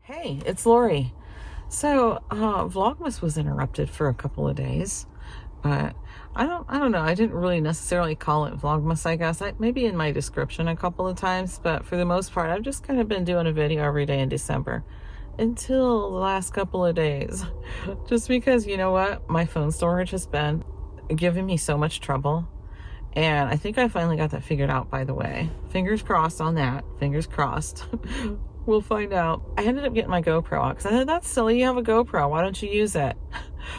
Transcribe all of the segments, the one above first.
Hey, it's Lori. So, Vlogmas was interrupted for a couple of days, but I don't know. I didn't really necessarily call it Vlogmas, I guess. Maybe in my description a couple of times, but for the most part, I've just kind of been doing a video every day in December until the last couple of days. Just because, you know what? My phone storage has been giving me so much trouble. And I think I finally got that figured out, by the way. Fingers crossed on that. Fingers crossed. We'll find out. I ended up getting my GoPro out because I said, that's silly. You have a GoPro. Why don't you use it?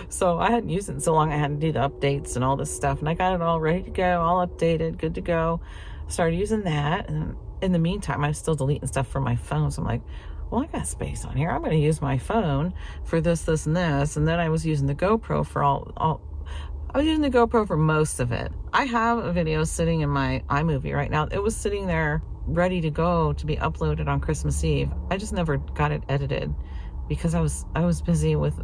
So I hadn't used it in so long. I had to do the updates and all this stuff. And I got it all ready to go, all updated, good to go. Started using that. And in the meantime, I'm still deleting stuff from my phone. So I'm like, well, I got space on here. I'm going to use my phone for this, this, and this. And then I was using the GoPro for I was using the GoPro for most of it. I have a video sitting in my iMovie right now. It was sitting there ready to go to be uploaded on Christmas Eve. I just never got it edited because I was busy with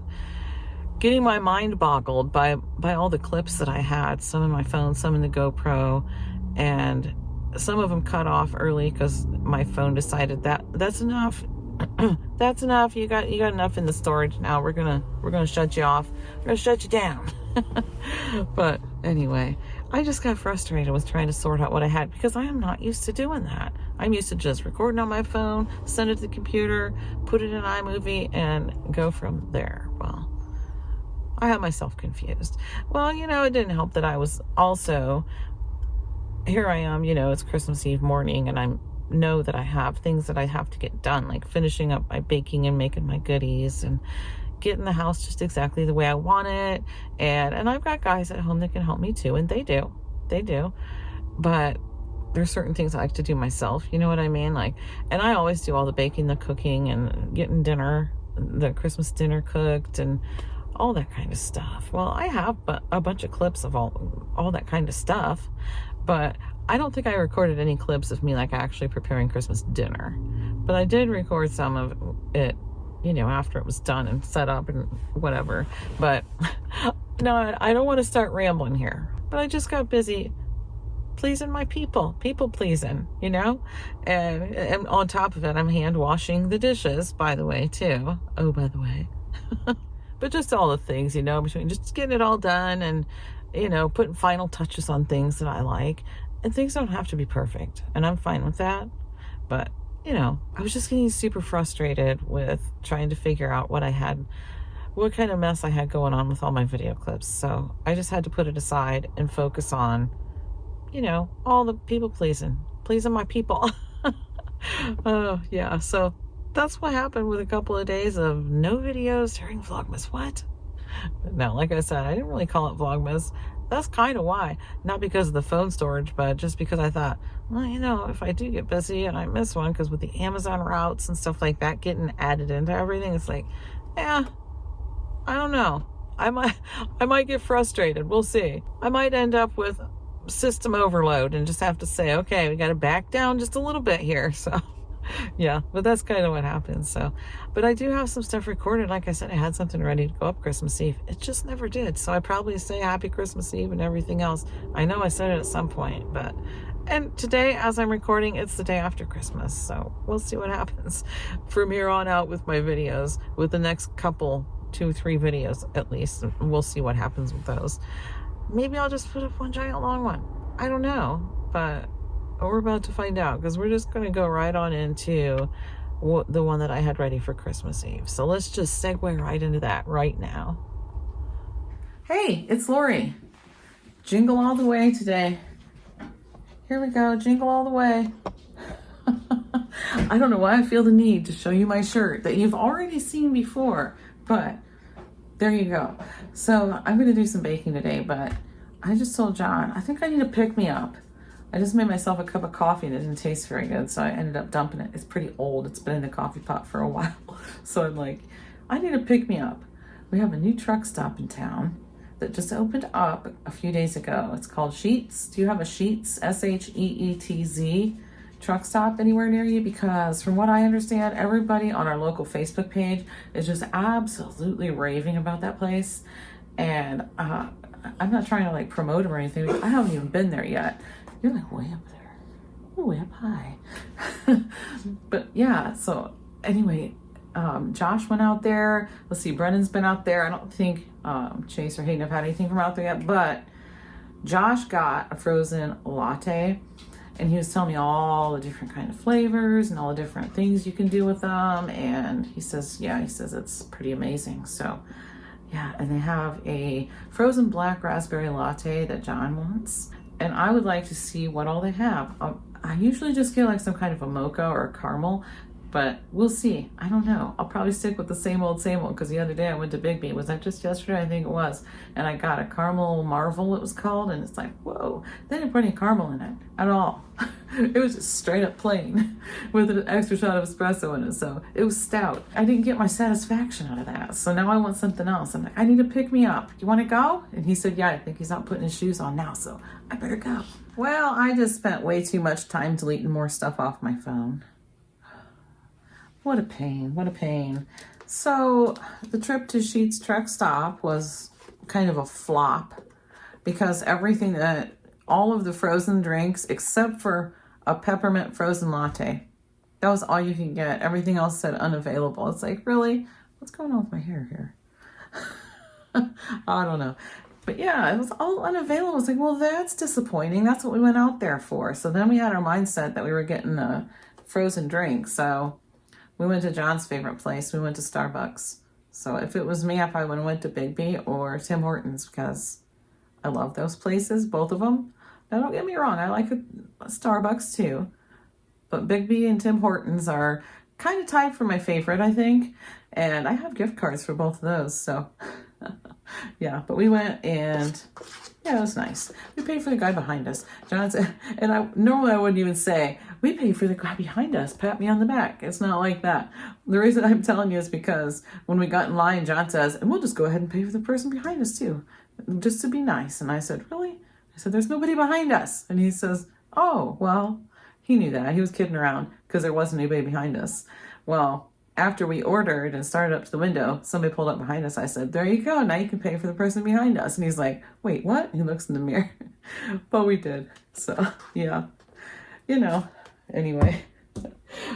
getting my mind boggled by all the clips that I had, some in my phone, some in the GoPro, and some of them cut off early because my phone decided that's enough. That's enough. You got enough in the storage now. We're gonna shut you off. We're gonna shut you down. But anyway, I just got frustrated with trying to sort out what I had because I am not used to doing that. I'm used to just recording on my phone, send it to the computer, put it in iMovie, and go from there. Well, I had myself confused. Well, it didn't help that I was also, here I am, it's Christmas Eve morning, and I know that I have things that I have to get done, like finishing up my baking and making my goodies and getting the house just exactly the way I want it. And I've got guys at home that can help me too, and they do. But there's certain things I like to do myself, you know what I mean? And I always do all the baking, the cooking, and getting the Christmas dinner cooked and all that kind of stuff. Well, I have a bunch of clips of all that kind of stuff, but I don't think I recorded any clips of me actually preparing Christmas dinner. But I did record some of it, after it was done and set up and whatever. But no, I don't want to start rambling here. But I just got busy pleasing my people pleasing, and on top of it, I'm hand washing the dishes, by the way, too. Oh, by the way. But just all the things, between just getting it all done and, putting final touches on things that I like. And things don't have to be perfect. And I'm fine with that. But, I was just getting super frustrated with trying to figure out what kind of mess I had going on with all my video clips. So I just had to put it aside and focus on, all the people pleasing my people. Oh, yeah. So that's what happened with a couple of days of no videos during Vlogmas. What? But no, like I said, I didn't really call it Vlogmas. That's kind of why. Not because of the phone storage, but just because I thought, well, if I do get busy and I miss one, because with the Amazon routes and stuff like that getting added into everything, it's like, yeah, I don't know. I might get frustrated. We'll see. I might end up with system overload and just have to say, okay, we got to back down just a little bit here. So yeah, but that's kind of what happens. So, but I do have some stuff recorded. Like I said, I had something ready to go up Christmas Eve. It just never did. So I probably say happy Christmas Eve and everything else. I know I said it at some point, and today, as I'm recording, it's the day after Christmas. So we'll see what happens from here on out with my videos, with the next couple, 2-3 videos at least. And we'll see what happens with those. Maybe I'll just put up one giant long one. I don't know, but we're about to find out, because we're just going to go right on into the one that I had ready for Christmas Eve. So let's just segue right into that right now. Hey, it's Lori. Jingle all the way today. Here we go. Jingle all the way. I don't know why I feel the need to show you my shirt that you've already seen before, but there you go. So I'm going to do some baking today, but I just told John, I think I need to pick me up. I just made myself a cup of coffee and it didn't taste very good, so I ended up dumping it. It's pretty old. It's been in the coffee pot for a while. So I'm like, I need to pick me up. We have a new truck stop in town that just opened up a few days ago. It's called Sheetz. Do you have a Sheetz, Sheetz, truck stop anywhere near you? Because from what I understand, everybody on our local Facebook page is just absolutely raving about that place. And I'm not trying to promote them or anything. I haven't even been there yet. You're way up there. You're way up high. But yeah, so anyway, Josh went out there. Let's see, Brennan's been out there. I don't think Chase or Hayden have had anything from out there yet, but Josh got a frozen latte, and he was telling me all the different kind of flavors and all the different things you can do with them. And he says, it's pretty amazing. So yeah, and they have a frozen black raspberry latte that John wants. And I would like to see what all they have. I usually just get like some kind of a mocha or a caramel, but we'll see. I don't know. I'll probably stick with the same old, because the other day I went to Big B. Was that just yesterday? I think it was. And I got a caramel marvel, it was called. And it's like, whoa, they didn't put any caramel in it at all. It was just straight up plain with an extra shot of espresso in it. So it was stout. I didn't get my satisfaction out of that. So now I want something else. I'm like, I need to pick me up. You want to go? And he said, yeah, I think he's not putting his shoes on now. So I better go. Well, I just spent way too much time deleting more stuff off my phone. What a pain, what a pain. So the trip to Sheetz Truck Stop was kind of a flop because all of the frozen drinks except for a peppermint frozen latte, that was all you could get. Everything else said unavailable. It's like, really? What's going on with my hair here? I don't know. But yeah, it was all unavailable. It's like, well, that's disappointing. That's what we went out there for. So then we had our mindset that we were getting a frozen drink. So we went to John's favorite place. We went to Starbucks. So if it was me, I probably would have went to Big B or Tim Hortons because I love those places, both of them. Now, don't get me wrong. I like Starbucks too. But Big B and Tim Hortons are kind of tied for my favorite, I think. And I have gift cards for both of those. So yeah, but we went and yeah, it was nice. We paid for the guy behind us. John said, and normally I wouldn't even say, we paid for the guy behind us, pat me on the back. It's not like that. The reason I'm telling you is because when we got in line, John says, and we'll just go ahead and pay for the person behind us too, just to be nice. And I said, really? I said, there's nobody behind us. And he says, oh, well, he knew that. He was kidding around because there wasn't anybody behind us. Well, after we ordered and started up to the window, somebody pulled up behind us. I said, there you go. Now you can pay for the person behind us. And he's like, wait, what? He looks in the mirror. But we did. So, yeah. Anyway.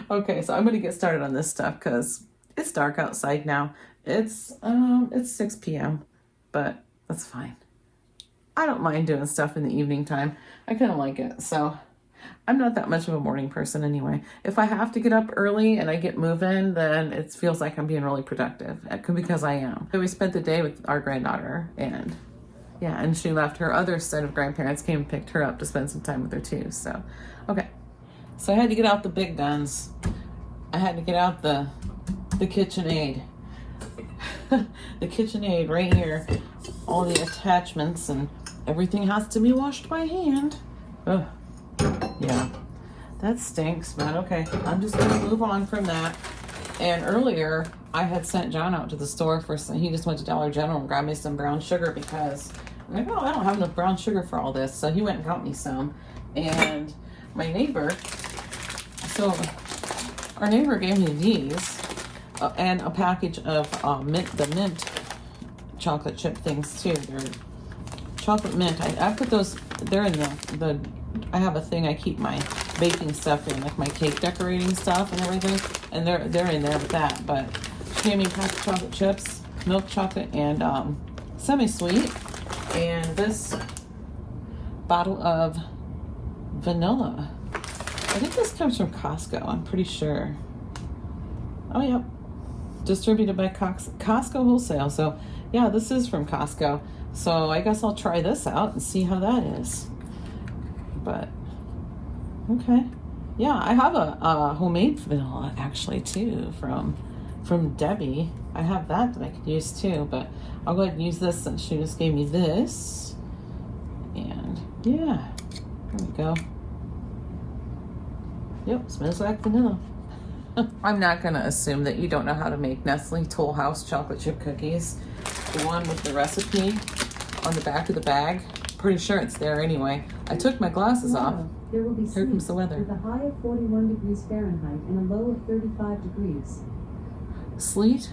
Okay, so I'm going to get started on this stuff because it's dark outside now. It's 6 p.m., but that's fine. I don't mind doing stuff in the evening time. I kind of like it. So I'm not that much of a morning person anyway. If I have to get up early and I get moving, then it feels like I'm being really productive because I am. So we spent the day with our granddaughter and she left. Her other set of grandparents came and picked her up to spend some time with her too. So, okay. So I had to get out the big guns. I had to get out the KitchenAid. The KitchenAid right here. All the attachments and everything has to be washed by hand. Ugh. Yeah, that stinks, but okay. I'm just going to move on from that. And earlier, I had sent John out to the store he just went to Dollar General and grabbed me some brown sugar because I'm like, oh, I don't have enough brown sugar for all this. So he went and got me some. And my neighbor, our neighbor gave me these and a package of the mint chocolate chip things too. They're chocolate mint. I put those, they're in the I have a thing I keep my baking stuff in, like my cake decorating stuff and everything, and they're in there with that. But she gave me a pack of chocolate chips, milk chocolate, and semi-sweet, and this bottle of vanilla. I think this comes from Costco, I'm pretty sure. Oh, yep. Distributed by Costco Wholesale. So, yeah, this is from Costco. So I guess I'll try this out and see how that is. But okay, yeah, I have a homemade vanilla actually too from Debbie. I have that I could use too, but I'll go ahead and use this since she just gave me this. And yeah, there we go. Yep, smells like vanilla. I'm not gonna assume that you don't know how to make Nestle Toll House chocolate chip cookies. The one with the recipe on the back of the bag. Pretty sure it's there anyway. I took my glasses off. There will be Here comes the weather. With a high of 41 degrees Fahrenheit and a low of 35 degrees. Sleet,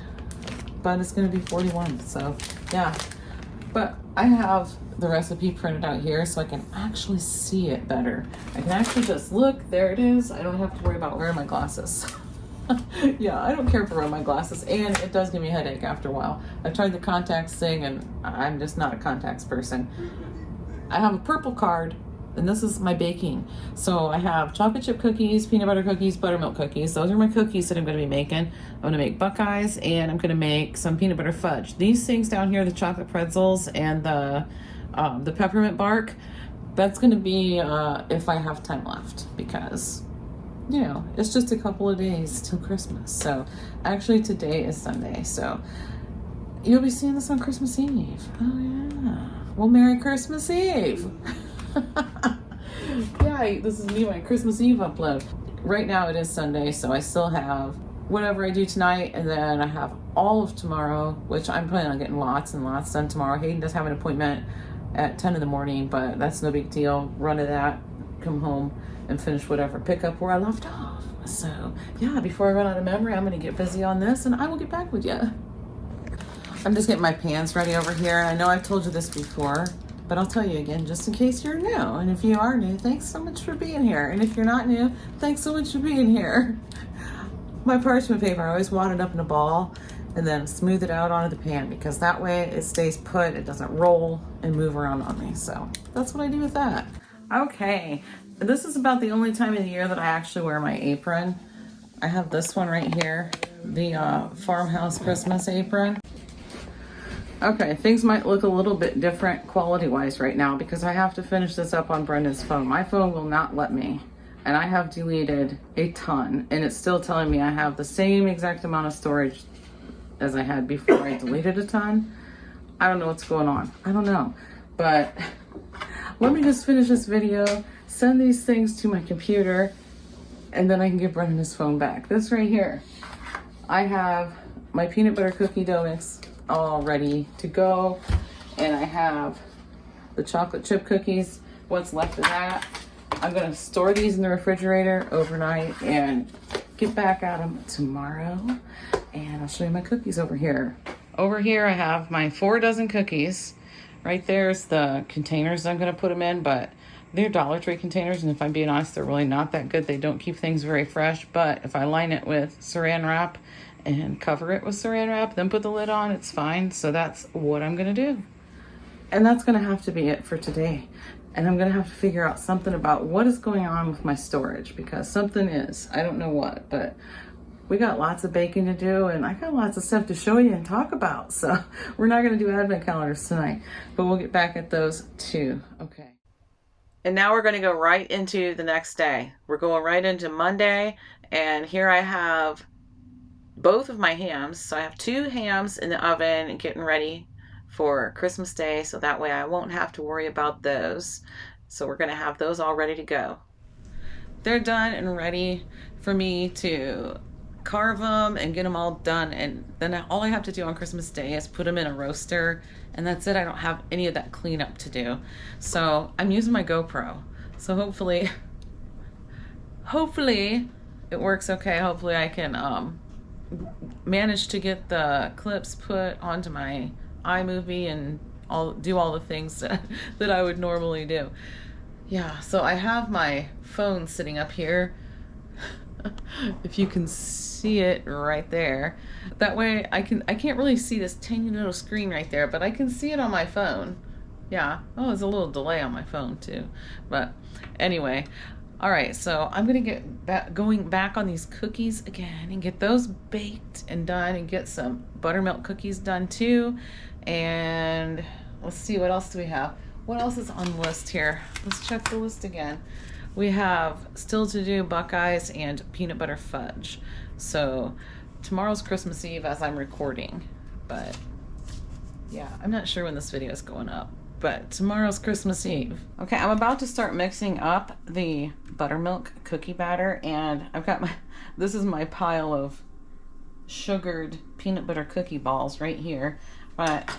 but it's going to be 41. So, yeah. But I have the recipe printed out here so I can actually see it better. I can actually just look. There it is. I don't have to worry about wearing my glasses. Yeah, I don't care for wearing my glasses, and it does give me a headache after a while. I tried the contacts thing, and I'm just not a contacts person. I have a purple card, and this is my baking. So I have chocolate chip cookies, peanut butter cookies, buttermilk cookies. Those are my cookies that I'm going to be making. I'm going to make Buckeyes, and I'm going to make some peanut butter fudge. These things down here, the chocolate pretzels and the peppermint bark, that's going to be if I have time left, because you know, it's just a couple of days till Christmas. So actually today is Sunday, so you'll be seeing this on Christmas Eve. Oh yeah. Well, Merry Christmas Eve. Yeah, this is me, my Christmas Eve upload. Right now it is Sunday, so I still have whatever I do tonight, and then I have all of tomorrow, which I'm planning on getting lots and lots done tomorrow. Hayden does have an appointment at 10 in the morning, but that's no big deal. Run to that, come home, and finish whatever, pick up where I left off. So yeah, before I run out of memory, I'm gonna get busy on this, and I will get back with you. I'm just getting my pans ready over here. I know I've told you this before, but I'll tell you again just in case you're new. And if you are new, thanks so much for being here. And if you're not new, thanks so much for being here. My parchment paper, I always wad it up in a ball and then smooth it out onto the pan, because that way it stays put, it doesn't roll and move around on me. So that's what I do with that. Okay, this is about the only time of the year that I actually wear my apron. I have this one right here, the farmhouse Christmas apron. Okay, things might look a little bit different quality-wise right now because I have to finish this up on Brendan's phone. My phone will not let me, and I have deleted a ton, and it's still telling me I have the same exact amount of storage as I had before I deleted a ton. I don't know what's going on. I don't know, but let me just finish this video, send these things to my computer, and then I can give Brendan his phone back. This right here, I have my peanut butter cookie dough mix all ready to go, and I have the chocolate chip cookies, what's left of that. I'm gonna store these in the refrigerator overnight and get back at them tomorrow, and I'll show you my cookies over here. Over here I have my 4 dozen cookies. Right there's the containers I'm gonna put them in, but they're Dollar Tree containers, and if I'm being honest, they're really not that good. They don't keep things very fresh, but if I line it with saran wrap and cover it with saran wrap, then put the lid on, it's fine. So that's what I'm gonna do. And that's gonna have to be it for today. And I'm gonna have to figure out something about what is going on with my storage, because something is, I don't know what, but we got lots of baking to do, and I got lots of stuff to show you and talk about. So we're not gonna do advent calendars tonight, but we'll get back at those too. Okay. And now we're gonna go right into the next day. We're going right into Monday, and here I have both of my hams. So I have 2 hams in the oven and getting ready for Christmas Day, so that way I won't have to worry about those. So we're gonna have those all ready to go. They're done and ready for me to carve them and get them all done, and then all I have to do on Christmas Day is put them in a roaster, and that's it. I don't have any of that cleanup to do. So I'm using my GoPro, so hopefully it works okay. Hopefully I can manage to get the clips put onto my iMovie and do all the things that I would normally do. Yeah, so I have my phone sitting up here. If you can see it right there. That way I can't really see this tiny little screen right there, but I can see it on my phone. Yeah. Oh, there's a little delay on my phone too. But anyway, all right, so I'm gonna get going back on these cookies again and get those baked and done, and get some buttermilk cookies done too. And let's see, what else do we have? What else is on the list here? Let's check the list again. We have still to do Buckeyes and peanut butter fudge. So tomorrow's Christmas Eve as I'm recording, but yeah, I'm not sure when this video is going up, but tomorrow's Christmas Eve. Okay, I'm about to start mixing up the buttermilk cookie batter, and I've got this is my pile of sugared peanut butter cookie balls right here, but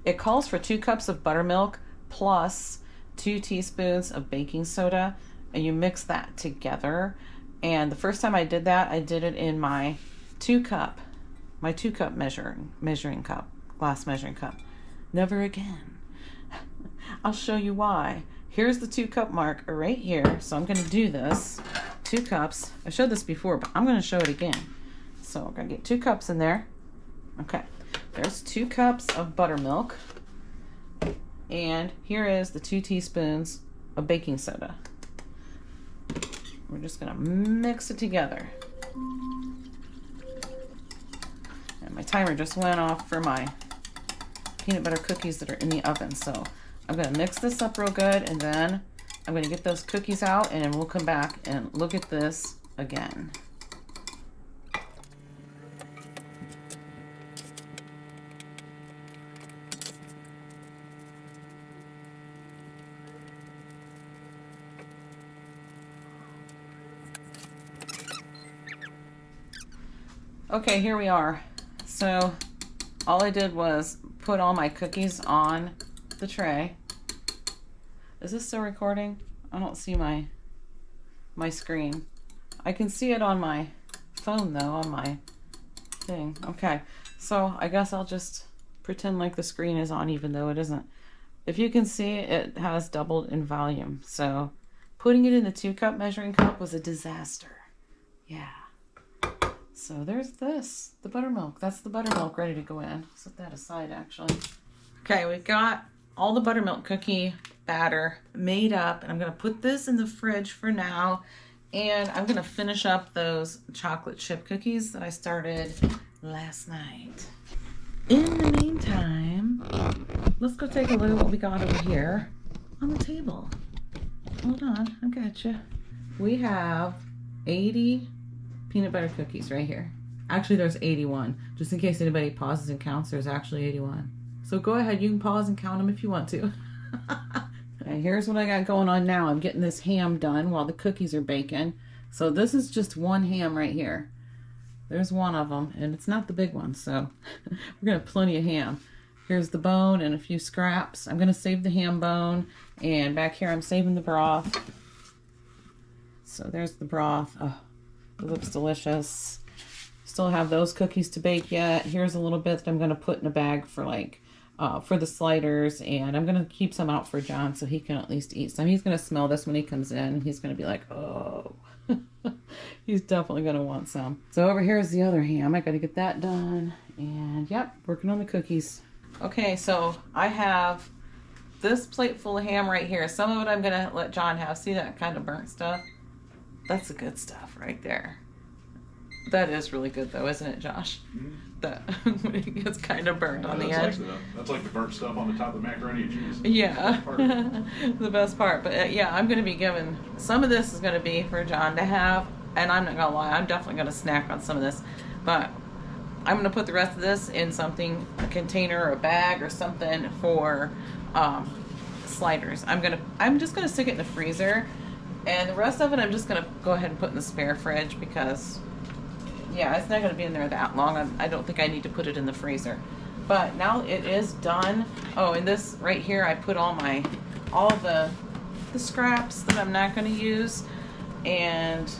it calls for 2 cups of buttermilk plus 2 teaspoons of baking soda, and you mix that together. And the first time I did that, I did it in my 2 cup measuring cup, glass measuring cup. Never again. I'll show you why. Here's the 2 cup mark right here. So I'm going to do this 2 cups. I showed this before, but I'm going to show it again. So I'm gonna get 2 cups in there. Okay, there's 2 cups of buttermilk. And here is the 2 teaspoons of baking soda. We're just gonna mix it together. And my timer just went off for my peanut butter cookies that are in the oven. So I'm gonna mix this up real good, and then I'm gonna get those cookies out, and then we'll come back and look at this again. Okay, here we are. So all I did was put all my cookies on the tray. Is this still recording? I don't see my screen. I can see it on my phone though, on my thing. Okay, so I guess I'll just pretend like the screen is on even though it isn't. If you can see, it has doubled in volume. So putting it in the 2-cup measuring cup was a disaster. Yeah. So there's this, the buttermilk. That's the buttermilk ready to go in. Set that aside, actually. Okay, we've got all the buttermilk cookie batter made up, and I'm gonna put this in the fridge for now, and I'm gonna finish up those chocolate chip cookies that I started last night. In the meantime, let's go take a look at what we got over here on the table. Hold on, I got you. We have 80 peanut butter cookies right here. Actually, there's 81. Just in case anybody pauses and counts, there's actually 81. So go ahead, you can pause and count them if you want to. Okay, here's what I got going on now. I'm getting this ham done while the cookies are baking. So this is just one ham right here. There's one of them, and it's not the big one, so we're gonna have plenty of ham. Here's the bone and a few scraps. I'm gonna save the ham bone, and back here I'm saving the broth. So there's the broth. Oh, it looks delicious. Still have those cookies to bake yet. Here's a little bit that I'm gonna put in a bag for for the sliders, and I'm gonna keep some out for John so he can at least eat some. He's gonna smell this when he comes in. He's gonna be like, oh. He's definitely gonna want some. So over here is the other ham. I gotta get that done, and yep, working on the cookies. Okay, so I have this plate full of ham right here. Some of it I'm gonna let John have. See that kind of burnt stuff? That's the good stuff right there. That is really good though, isn't it, Josh? Mm-hmm. That when it gets kind of burnt on the edge. That's like the burnt stuff on the top of the macaroni and cheese. Yeah, the best part. But yeah, I'm going to be giving, some of this is going to be for John to have, and I'm not going to lie, I'm definitely going to snack on some of this. But I'm going to put the rest of this in something, a container or a bag or something for sliders. I'm just going to stick it in the freezer, and the rest of it I'm just going to go ahead and put in the spare fridge because yeah, it's not going to be in there that long. I don't think I need to put it in the freezer. But now it is done. Oh, and this right here, I put all the scraps that I'm not going to use, and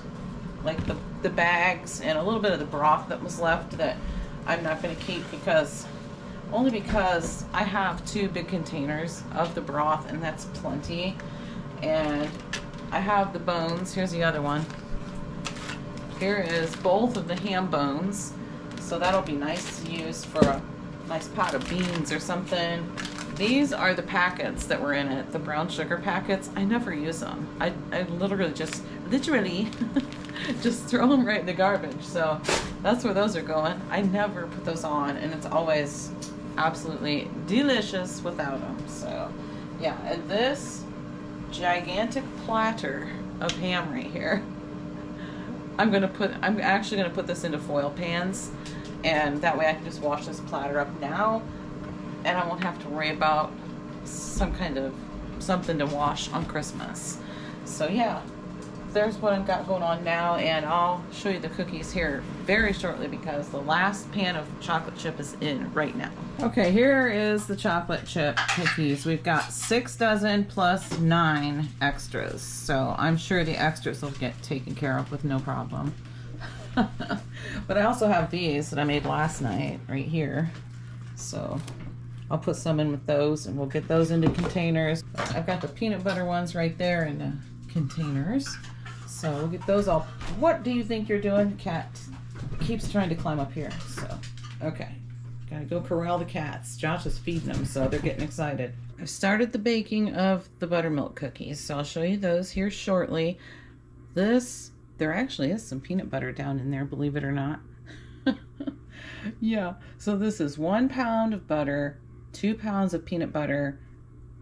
like the bags and a little bit of the broth that was left that I'm not going to keep only because I have 2 big containers of the broth, and that's plenty. And I have the bones. Here's the other one. Here is both of the ham bones, so that'll be nice to use for a nice pot of beans or something. These are the packets that were in it, the brown sugar packets. I never use them. I literally just throw them right in the garbage. So that's where those are going. I never put those on, and it's always absolutely delicious without them. So yeah, and this gigantic platter of ham right here, I'm actually gonna put this into foil pans, and that way I can just wash this platter up now, and I won't have to worry about something to wash on Christmas. So yeah, there's what I've got going on now, and I'll show you the cookies here very shortly because the last pan of chocolate chip is in right now. Okay, here is the chocolate chip cookies. We've got 6 dozen plus 9 extras, so I'm sure the extras will get taken care of with no problem. But I also have these that I made last night right here, so I'll put some in with those, and we'll get those into containers. I've got the peanut butter ones right there in the containers, so we'll get those all. What do you think you're doing, cat? keeps trying to climb up here. So, okay. Gotta go corral the cats. Josh is feeding them, so they're getting excited. I've started the baking of the buttermilk cookies, so I'll show you those here shortly. There actually is some peanut butter down in there, believe it or not. Yeah, so this is 1 pound of butter, 2 pounds of peanut butter,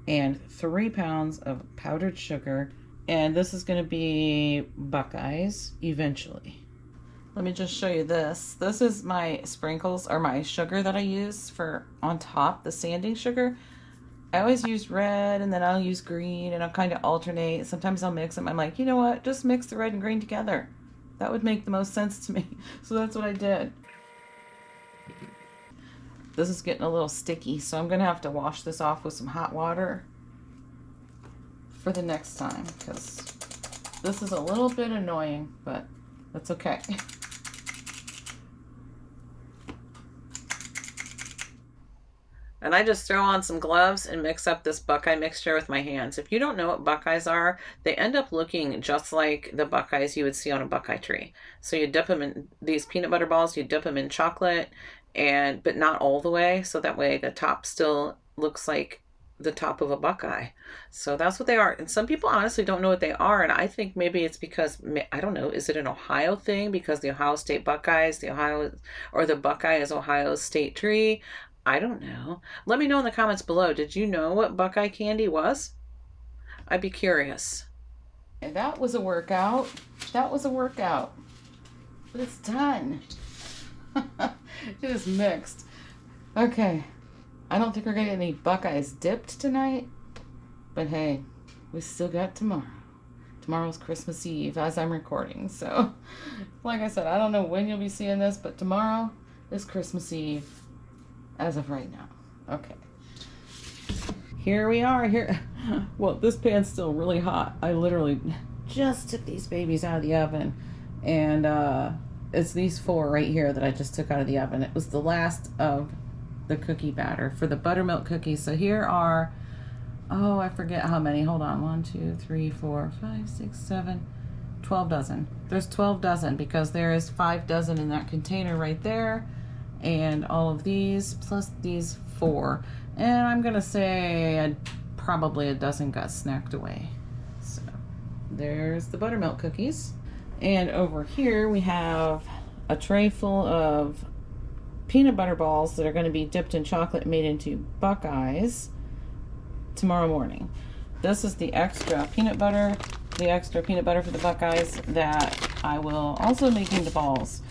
and 3 pounds of powdered sugar. And this is going to be Buckeyes eventually. Let me just show you this. This is my sprinkles, or my sugar that I use for on top, the sanding sugar. I always use red, and then I'll use green, and I'll kind of alternate. Sometimes I'll mix them. I'm like, you know what? Just mix the red and green together. That would make the most sense to me. So that's what I did. This is getting a little sticky, so I'm going to have to wash this off with some hot water for the next time, because this is a little bit annoying, but that's okay. And I just throw on some gloves and mix up this Buckeye mixture with my hands. If you don't know what Buckeyes are, they end up looking just like the Buckeyes you would see on a Buckeye tree. So you dip them in these peanut butter balls, you dip them in chocolate, but not all the way, so that way the top still looks like the top of a Buckeye. So that's what they are. And some people honestly don't know what they are, and I think maybe it's because, I don't know, is it an Ohio thing because the Ohio State Buckeyes, the Buckeye is Ohio's state tree? I don't know. Let me know in the comments below. Did you know what Buckeye candy was? I'd be curious. And that was a workout. That was a workout. But it's done. It is mixed. Okay. I don't think we're going to get any Buckeyes dipped tonight. But hey, we still got tomorrow. Tomorrow's Christmas Eve as I'm recording. So, like I said, I don't know when you'll be seeing this, but tomorrow is Christmas Eve as of right now. Okay. Here we are. Here. Well, this pan's still really hot. I literally just took these babies out of the oven. And it's these 4 right here that I just took out of the oven. It was the last of the cookie batter for the buttermilk cookies. So here are, oh, I forget how many. Hold on. 1, 2, 3, 4, 5, 6, 7, 12 dozen. There's 12 dozen because there is 5 dozen in that container right there. And all of these plus these 4. And I'm going to say probably a dozen got snacked away. So there's the buttermilk cookies. And over here we have a tray full of peanut butter balls that are going to be dipped in chocolate and made into Buckeyes tomorrow morning. This is the extra peanut butter for the Buckeyes that I will also make into balls.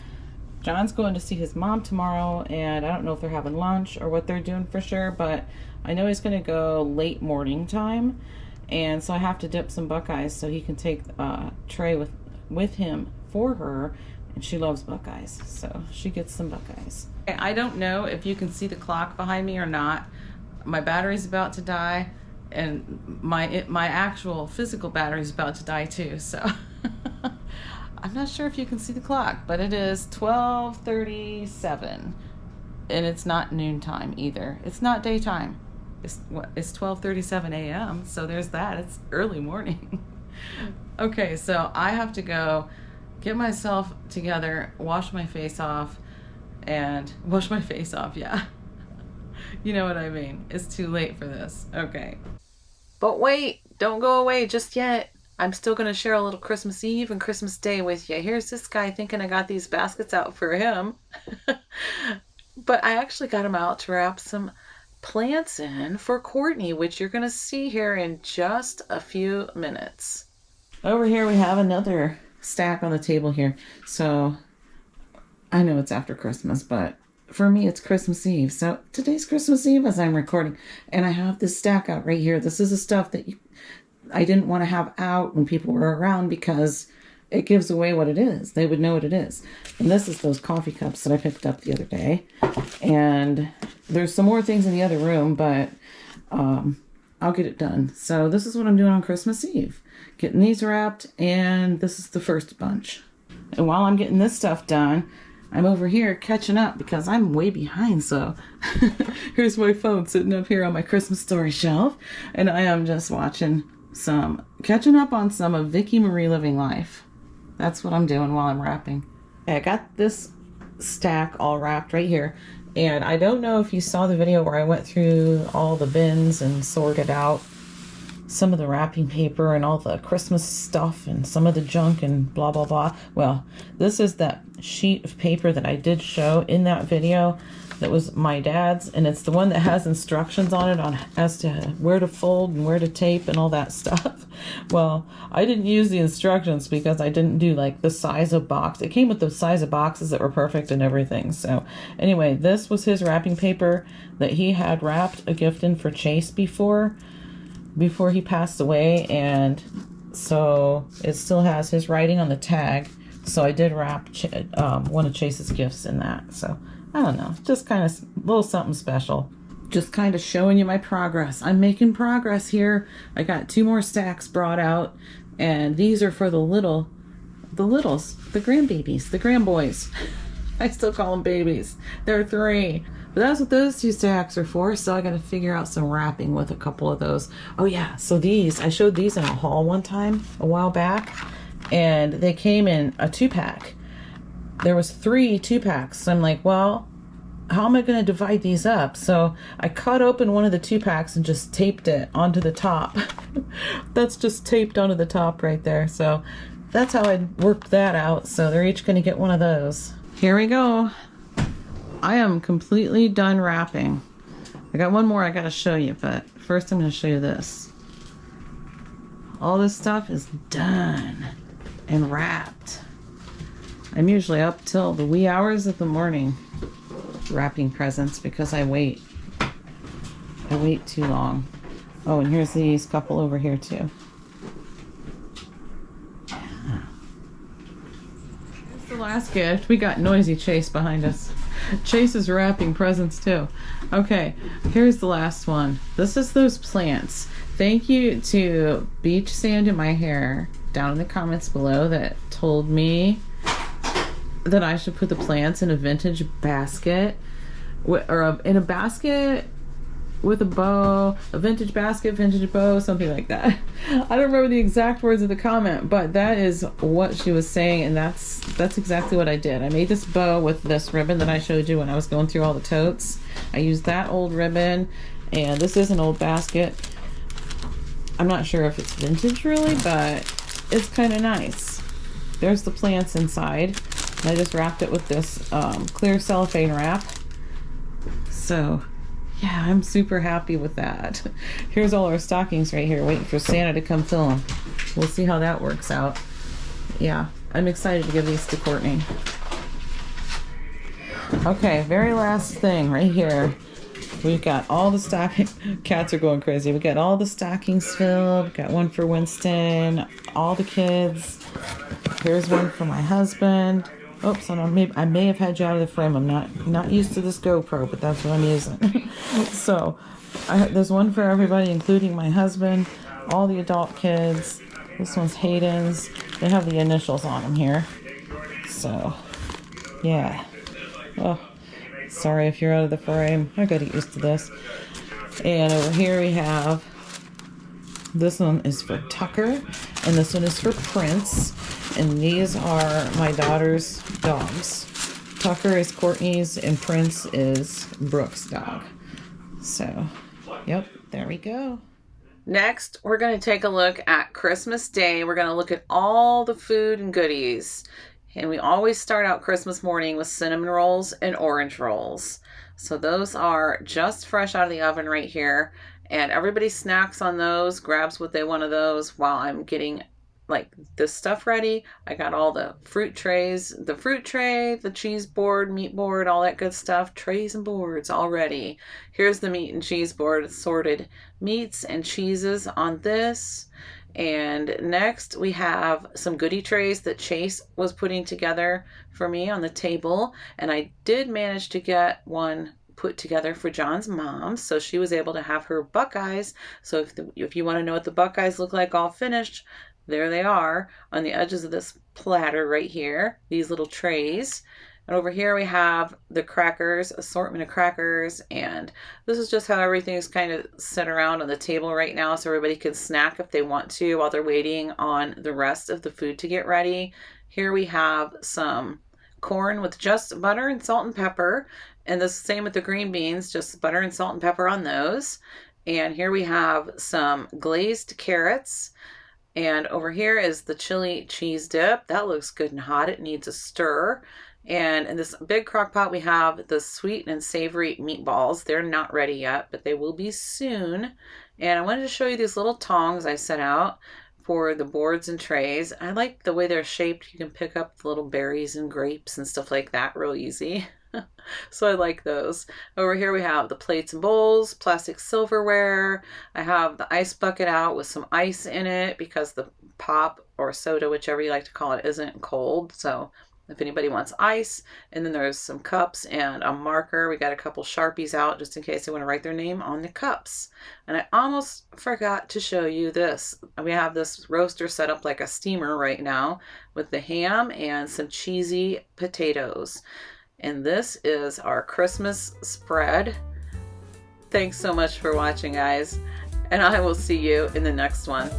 John's going to see his mom tomorrow, and I don't know if they're having lunch or what they're doing for sure, but I know he's going to go late morning time, and so I have to dip some Buckeyes so he can take a tray with him for her, and she loves Buckeyes, so she gets some Buckeyes. I don't know if you can see the clock behind me or not. My battery's about to die, and my actual physical battery's about to die too, so I'm not sure if you can see the clock, but it is 12:37, and it's not noontime either. It's not daytime. It's 12:37 a.m., so there's that. It's early morning. Okay, so I have to go get myself together, wash my face off, yeah. You know what I mean. It's too late for this. Okay. But wait, don't go away just yet. I'm still going to share a little Christmas Eve and Christmas Day with you. Here's this guy thinking I got these baskets out for him. But I actually got him out to wrap some plants in for Courtney, which you're going to see here in just a few minutes. Over here we have another stack on the table here. So I know it's after Christmas, but for me it's Christmas Eve. So today's Christmas Eve as I'm recording, and I have this stack out right here. This is the stuff that I didn't want to have out when people were around because it gives away what it is. They would know what it is. And this is those coffee cups that I picked up the other day. And there's some more things in the other room, but I'll get it done. So this is what I'm doing on Christmas Eve. Getting these wrapped, and this is the first bunch. And while I'm getting this stuff done, I'm over here catching up because I'm way behind. So here's my phone sitting up here on my Christmas story shelf, and I am just catching up on some of Vicky Marie Living Life. That's what I'm doing while I'm wrapping. I got this stack all wrapped right here. And I don't know if you saw the video where I went through all the bins and sorted out some of the wrapping paper and all the Christmas stuff and some of the junk and blah, blah, blah. Well, this is that sheet of paper that I did show in that video that was my dad's, and it's the one that has instructions on it on as to where to fold and where to tape and all that stuff. Well, I didn't use the instructions because I didn't do like the size of box. It came with the size of boxes that were perfect and everything. So anyway, this was his wrapping paper that he had wrapped a gift in for Chase before he passed away, and so it still has his writing on the tag. So I did wrap one of Chase's gifts in that. So I don't know, just kind of a little something special. Just kind of showing you my progress. I'm making progress here. I got 2 more stacks brought out, and these are for the littles, the grandbabies, the grandboys. I still call them babies. They're 3. But that's what those 2 stacks are for. So I got to figure out some wrapping with a couple of those. Oh yeah, so these, I showed these in a haul one time a while back, and they came in a 2-pack. There was 3 2-packs. So I'm like, well, how am I going to divide these up? So I cut open one of the 2-packs and just taped it onto the top. That's just taped onto the top right there. So that's how I worked that out. So they're each going to get one of those. Here we go. I am completely done wrapping. I got one more I got to show you, but first I'm going to show you this. All this stuff is done and wrapped. I'm usually up till the wee hours of the morning wrapping presents because I wait too long. Oh, and here's these couple over here too. Here's the last gift. We got noisy Chase behind us. Chase is wrapping presents too. Okay, here's the last one. This is those plants. Thank you to Beach Sand in My Hair down in the comments below that told me that I should put the plants in a vintage basket, or in a basket with a bow, a vintage basket, vintage bow, something like that. I don't remember the exact words of the comment, but that is what she was saying, and that's exactly what I did. I made this bow with this ribbon that I showed you when I was going through all the totes. I used that old ribbon, and this is an old basket. I'm not sure if it's vintage really, but it's kind of nice. There's the plants inside. And I just wrapped it with this clear cellophane wrap. So yeah, I'm super happy with that. Here's all our stockings right here, waiting for Santa to come fill them. We'll see how that works out. Yeah, I'm excited to give these to Courtney. Okay, very last thing right here. We've got all the stockings. Cats are going crazy. We got all the stockings filled. Got one for Winston, all the kids. Here's one for my husband. Oops, I may have had you out of the frame. I'm not used to this GoPro, but that's what I'm using. So there's one for everybody, including my husband, all the adult kids. This one's Hayden's. They have the initials on them here. So, yeah. Oh, sorry if you're out of the frame. I gotta get used to this. And over here we have, this one is for Tucker, and this one is for Prince. And these are my daughter's dogs. Tucker is Courtney's and Prince is Brooke's dog. So, yep, there we go. Next, we're going to take a look at Christmas Day. We're going to look at all the food and goodies. And we always start out Christmas morning with cinnamon rolls and orange rolls. So those are just fresh out of the oven right here. And everybody snacks on those, grabs what they want of those while I'm getting like this stuff ready. I got all the fruit trays, the fruit tray, the cheese board, meat board, all that good stuff, trays and boards all ready. Here's the meat and cheese board, sorted meats and cheeses on this. And next we have some goodie trays that Chase was putting together for me on the table. And I did manage to get one put together for John's mom, so she was able to have her Buckeyes. So if you want to know what the Buckeyes look like all finished, there they are on the edges of this platter right here, these little trays. And over here we have the crackers, assortment of crackers, and this is just how everything is kind of set around on the table right now so everybody can snack if they want to while they're waiting on the rest of the food to get ready. Here we have some corn with just butter and salt and pepper. And the same with the green beans, just butter and salt and pepper on those. And here we have some glazed carrots. And over here is the chili cheese dip. That looks good and hot. It needs a stir. And in this big crock pot, we have the sweet and savory meatballs. They're not ready yet, but they will be soon. And I wanted to show you these little tongs I set out for the boards and trays. I like the way they're shaped. You can pick up the little berries and grapes and stuff like that real easy. So I like those. Over here we have the plates and bowls, plastic silverware. I have the ice bucket out with some ice in it because the pop or soda, whichever you like to call it, isn't cold. So if anybody wants ice. And then there's some cups and a marker. We got a couple Sharpies out just in case they want to write their name on the cups. And I almost forgot to show you this. We have this roaster set up like a steamer right now with the ham and some cheesy potatoes. And this is our Christmas spread. Thanks so much for watching, guys. And I will see you in the next one.